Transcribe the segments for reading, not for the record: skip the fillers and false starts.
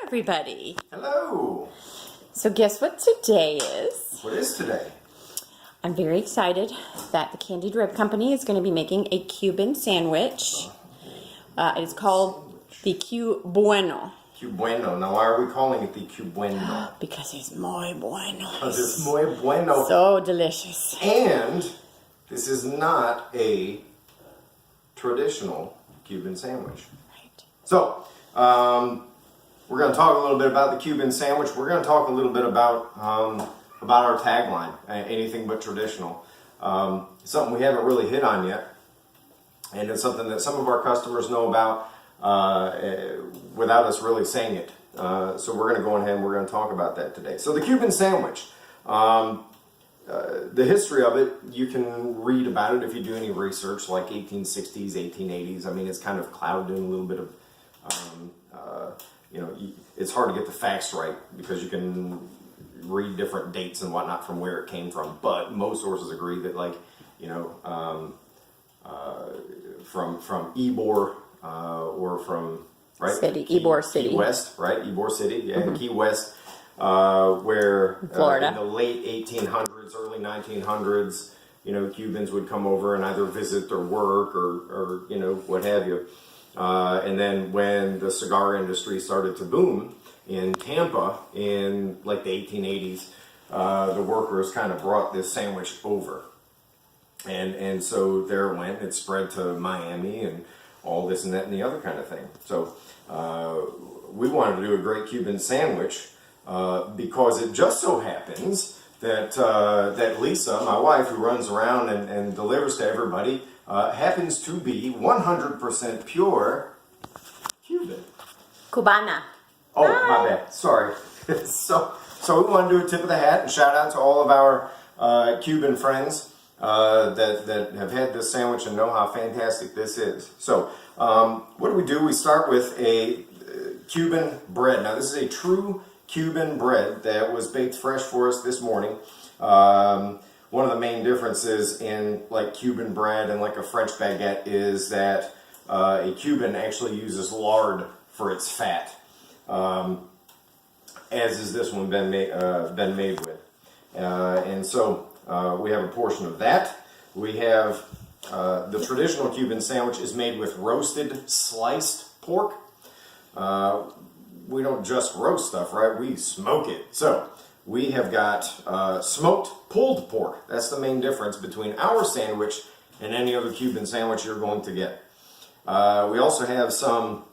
everybody. Hello. So guess what today is? What is today? I'm very excited that the Candied Rib Company is going to be making a Cuban sandwich. It is called the Cu-Bueno. Cu-Bueno. Now, why are we calling it the Cu-Bueno? Because it's muy bueno. Because it's muy bueno. So delicious. And this is not a traditional Cuban sandwich. Right. So, we're going to talk a little bit about the Cuban sandwich. We're going to talk a little bit about our tagline, anything but traditional. Something we haven't really hit on yet, and it's something that some of our customers know about without us really saying it. So we're going to go ahead and we're going to talk about that today. So the Cuban sandwich, the history of it, you can read about it if you do any research, like 1860s, 1880s. I mean, it's kind of clouded in a little bit of, it's hard to get the facts right because you can read different dates and whatnot from where it came from. But most sources agree that, from Ybor or from Ybor City, Key West, right? Ybor City, yeah, Key West, where Florida. in the late 1800s, early 1900s, Cubans would come over and either visit or work or what have you. And then when the cigar industry started to boom in Tampa in like the 1880s, the workers kind of brought this sandwich over. And so there it went. It spread to Miami and all this and that and the other kind of thing. So we wanted to do a great Cuban sandwich because it just so happens that that Lisa, my wife, who runs around and delivers to everybody, happens to be 100% pure Cuban. Cubana. Oh, my bad. Sorry. So we want to do a tip of the hat and shout out to all of our Cuban friends that have had this sandwich and know how fantastic this is. So what do? We start with a Cuban bread. Now, this is a true Cuban bread that was baked fresh for us this morning. One of the main differences in like Cuban bread and like a French baguette is that a Cuban actually uses lard for its fat, as is this one been made with. And so we have a portion of that. We have the traditional Cuban sandwich is made with roasted sliced pork. We don't just roast stuff, right? We smoke it. So we have got smoked pulled pork. That's the main difference between our sandwich and any other Cuban sandwich you're going to get. We also have some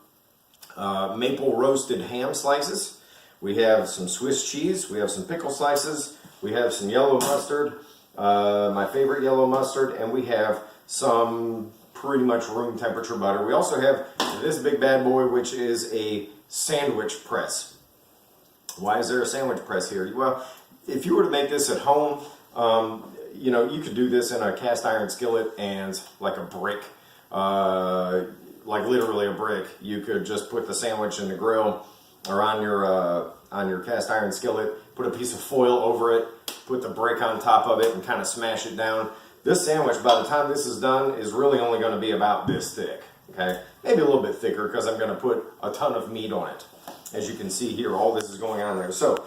maple roasted ham slices. We have some Swiss cheese. We have some pickle slices. We have some yellow mustard, my favorite yellow mustard, and we have some pretty much room temperature butter. We also have this big bad boy, which is a sandwich press. Why is there a sandwich press here? Well, if you were to make this at home, you could do this in a cast iron skillet and like a brick, like literally a brick. You could just put the sandwich in the grill or on your cast iron skillet, put a piece of foil over it, put the brick on top of it, and kind of smash it down. This sandwich, by the time this is done, is really only going to be about this thick. Okay, maybe a little bit thicker because I'm going to put a ton of meat on it. As you can see here, all this is going on there. So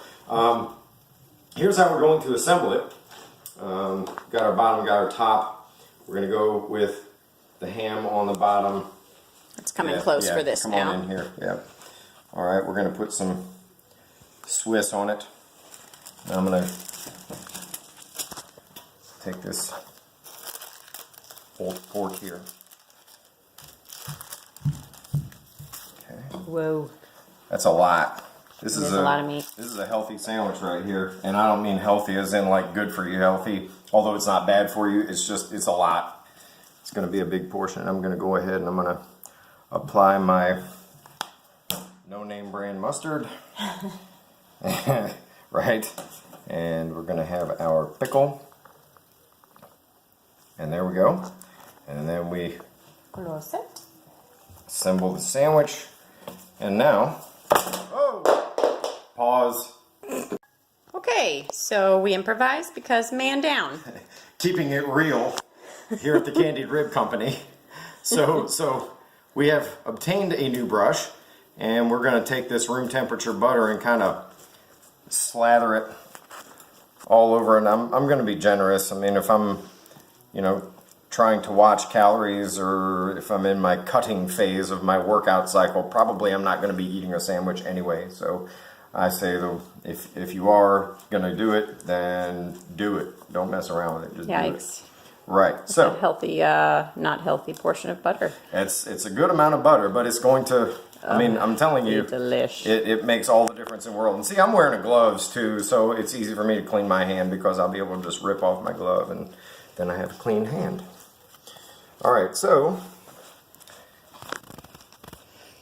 here's how we're going to assemble it. Got our bottom, got our top. We're going to go with the ham on the bottom. It's coming close for this come now. on in here. Yeah. All right, we're going to put some Swiss on it. I'm going to take this pulled pork here. Okay. Whoa. That's a lot. This is a lot of meat. This is a healthy sandwich right here. And I don't mean healthy as in like good for you healthy. Although it's not bad for you, it's a lot. It's going to be a big portion. I'm going to go ahead and I'm going to apply my no-name brand mustard. Right? And we're going to have our pickle. And there we go. And then we Close it. assemble the sandwich. And now, pause. Okay, so we improvised because man down. Keeping it real here at the Candied Rib Company. So we have obtained a new brush And we're going to take this room temperature butter and kind of slather it all over. And I'm going to be generous. I mean, if I'm, you know, trying to watch calories, or if I'm in my cutting phase of my workout cycle, probably I'm not going to be eating a sandwich anyway. So I say, though, if you are going to do it, then do it. Don't mess around with it. Just do it. Right. It's so a healthy, not healthy portion of butter. it's a good amount of butter, but it's going to. I mean, I'm telling you, delish. it makes all the difference in the world. And see, I'm wearing a gloves too, so it's easy for me to clean my hand because I'll be able to just rip off my glove and then I have a clean hand. All right, so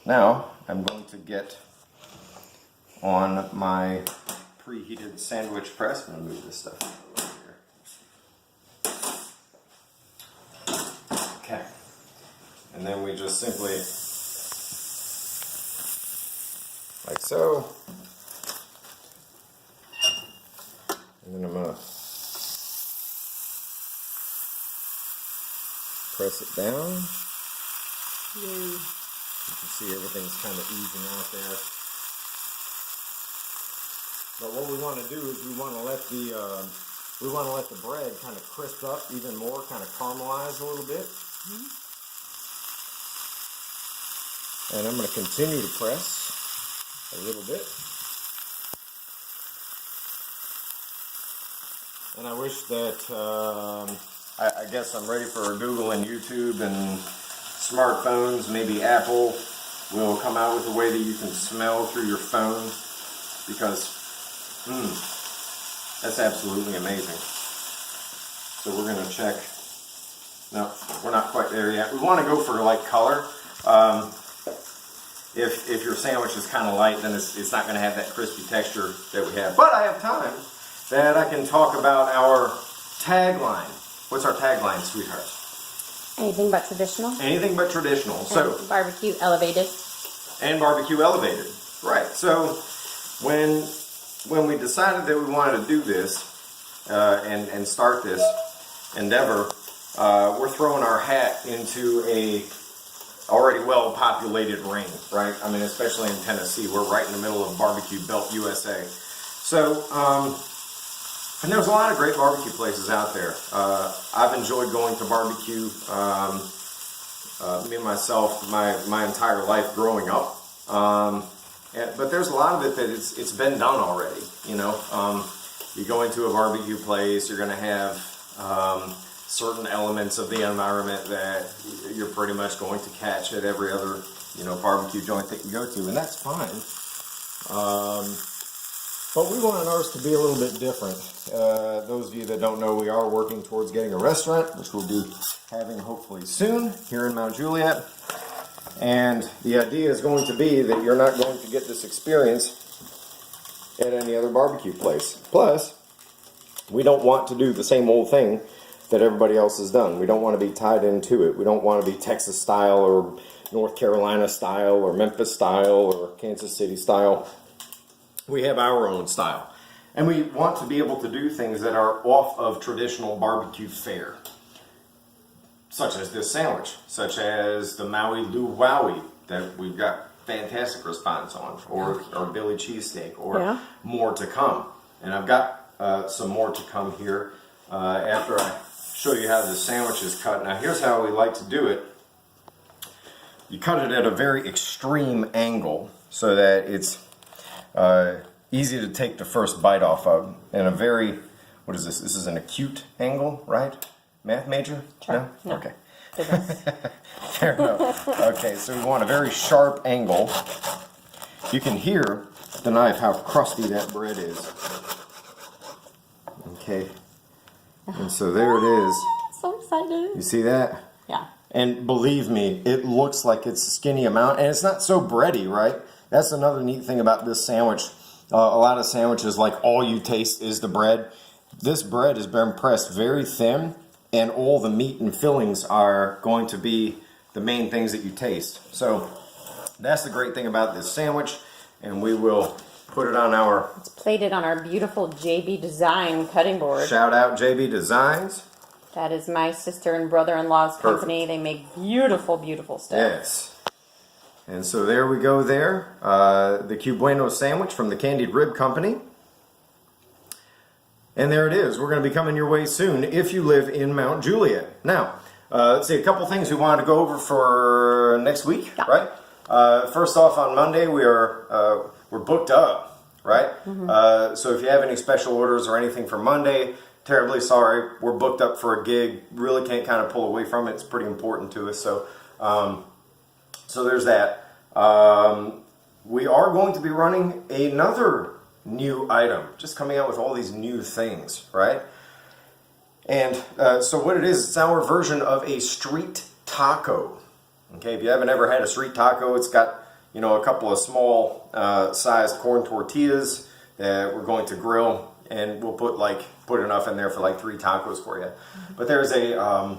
now I'm going to get on my preheated sandwich press. I'm going to move this stuff over here. Okay. And then we just simply, like so. And then I'm going to press it down. You can see everything's kind of oozing out there. But what we want to do is we want to let the bread kind of crisp up even more, kind of caramelize a little bit. And I'm going to continue to press a little bit. And I wish that I guess I'm ready for Google and YouTube and smartphones. Maybe Apple will come out with a way that you can smell through your phone, because that's absolutely amazing. So we're going to check. No, we're not quite there yet. We want to go for like color. If your sandwich is kind of light, then it's not going to have that crispy texture that we have. But I have time that I can talk about our tagline. What's our tagline, sweethearts? Anything but traditional. Anything but traditional. And so barbecue elevated. And barbecue elevated. Right. So when we decided that we wanted to do this and start this endeavor, we're throwing our hat into a already well-populated ring, right? I mean, especially in Tennessee, we're right in the middle of Barbecue Belt, USA. So, and there's a lot of great barbecue places out there. I've enjoyed going to barbecue, me and myself, my entire life growing up. But there's a lot of it that it's been done already. You know, you go into a barbecue place, you're going to have certain elements of the environment that you're pretty much going to catch at every other, you know, barbecue joint that you go to, and that's fine. But we wanted ours to be a little bit different. Those of you that don't know, we are working towards getting a restaurant, which we'll be having hopefully soon here in Mount Juliet. And the idea is going to be that you're not going to get this experience at any other barbecue place. Plus, we don't want to do the same old thing that everybody else has done. We don't want to be tied into it. We don't want to be Texas style or North Carolina style or Memphis style or Kansas City style. We have our own style. And we want to be able to do things that are off of traditional barbecue fare. Such as this sandwich. Such as the Maui Lu Wowie that we've got fantastic response on. Or Billy cheesesteak. Or more to come. And I've got some more to come here after I show you how the sandwich is cut. Now here's how we like to do it. You cut it at a very extreme angle so that it's easy to take the first bite off of. And a very, what is this? This is an acute angle, right? Math major? Sure. No. Okay. Fair enough. Okay, so we want a very sharp angle. You can hear the knife how crusty that bread is. Okay. And so there it is. So excited. You see that? Yeah. And believe me, it looks like it's a skinny amount, and it's not so bready, right? That's another neat thing about this sandwich. A lot of sandwiches, like all you taste is the bread. This bread has been pressed very thin, and all the meat and fillings are going to be the main things that you taste. So that's the great thing about this sandwich, and we will put it on our... It's plated on our beautiful JB Design cutting board. Shout out JB Designs. That is my sister and brother-in-law's company. They make beautiful, beautiful stuff. Yes. And so there we go there. The Cu-Bueno sandwich from the Candied Rib Company. And there it is. We're going to be coming your way soon if you live in Mount Juliet. Now, let's see, a couple things we wanted to go over for next week, right? First off, on Monday, we're booked up, right? So if you have any special orders or anything for Monday, terribly sorry. We're booked up for a gig. Really can't kind of pull away from it. It's pretty important to us. So, so there's that. We are going to be running another new item, just coming out with all these new things, right? And so what it is, it's our version of a street taco. Okay, if you haven't ever had a street taco, it's got, you know, a couple of small sized corn tortillas that we're going to grill, and we'll put enough in there for like 3 tacos for you. But there's a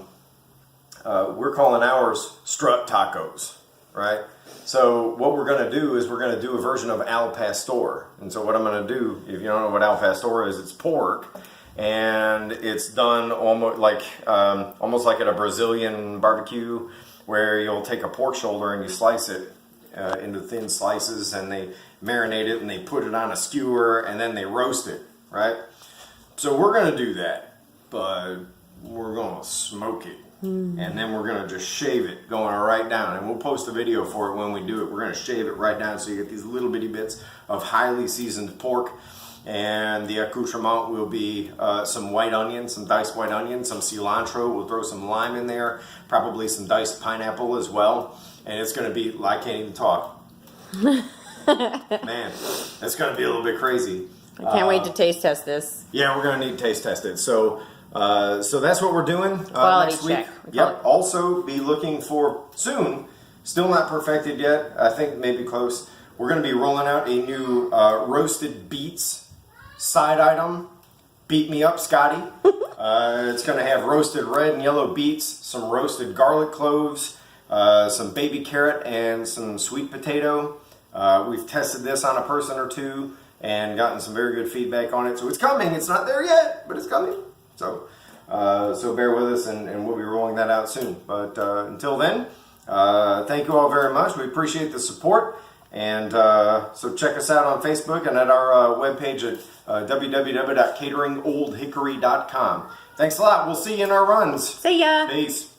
we're calling ours strut tacos, right? So what we're going to do is we're going to do a version of al pastor. And so what I'm going to do, if you don't know what al pastor is, it's pork, and it's done almost like at a Brazilian barbecue, where you'll take a pork shoulder and you slice it into thin slices, and they marinate it and they put it on a skewer and then they roast it, right? So we're going to do that, but we're going to smoke it. And then we're going to just shave it going right down. And we'll post a video for it when we do it. We're going to shave it right down so you get these little bitty bits of highly seasoned pork. And the accoutrement will be some white onion, some diced white onion, some cilantro. We'll throw some lime in there, probably some diced pineapple as well. And it's going to be, I can't even talk. Man, it's going to be a little bit crazy. I can't wait to taste test this. Yeah, we're going to need to taste test it. So that's what we're doing Quality next week. check. Yep. Also, be looking for soon. Still not perfected yet. I think maybe close. We're going to be rolling out a new roasted beets side item. Beat me up, Scotty. It's going to have roasted red and yellow beets, some roasted garlic cloves, some baby carrot, and some sweet potato. We've tested this on a person or two and gotten some very good feedback on it. So it's coming. It's not there yet, but it's coming. So bear with us, and we'll be rolling that out soon. But until then, thank you all very much. We appreciate the support. And so check us out on Facebook and at our webpage at www.cateringoldhickory.com. Thanks a lot. We'll see you in our runs. See ya. Peace.